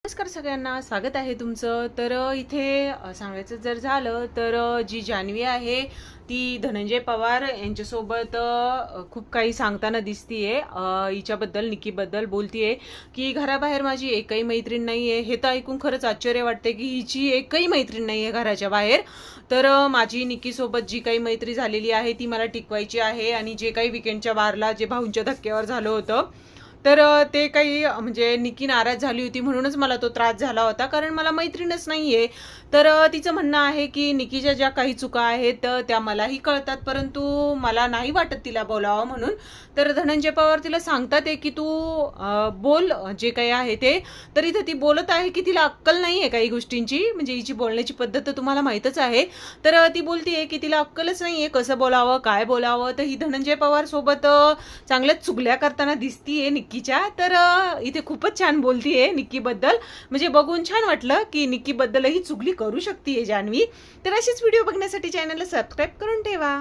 नमस्कार सगळ्यांना, स्वागत आहे तुमचं. तर इथे सांगायचं जर झालं तर जी जान्हवी आहे ती धनंजय पवार यांच्यासोबत खूप काही सांगताना दिसतीये. हिच्याबद्दल, निकीबद्दल बोलतीये की घराबाहेर माझी एकही मैत्रीण नाहीये. हे तर ऐकून खरंच आश्चर्य वाटते की हिची एकही मैत्रीण नाहीये घराच्या बाहेर. तर माझी निकीसोबत जी काही मैत्री झालेली आहे ती मला टिकवायची आहे. आणि जे काही विकेंडच्या बारला जे भाऊंच्या धक्क्यावर झालं होतं तर ते काही म्हणजे निकी नाराज झाली होती म्हणूनच मला तो त्रास झाला होता, कारण मला मैत्रीणच नाहीये. तर तिचं म्हणणं आहे की निकीच्या ज्या काही चुका आहेत त्या मलाही कळतात, परंतु मला नाही वाटत तिला बोलावं म्हणून. तर धनंजय पवार तिला सांगतात की तू बोल जे काही आहे ते. तर इथे ती बोलत आहे की तिला अक्कल नाहीये काही गोष्टींची, म्हणजे हिची बोलण्याची पद्धत तर तुम्हाला माहीतच आहे. तर ती बोलतीये की तिला अक्कलच नाहीये कसं बोलावं, काय बोलावं. तर ही धनंजय पवार सोबत चांगल्याच चुगल्या करताना दिसतीये निक्कीच्या. तर इथे खूपच छान बोलतीये निक्कीबद्दल, म्हणजे बघून छान वाटलं की निक्कीबद्दलही चुगली करू शकते जान्हवी. तर अशीच व्हिडिओ बघण्यासाठी चॅनलला सबस्क्राईब करून ठेवा.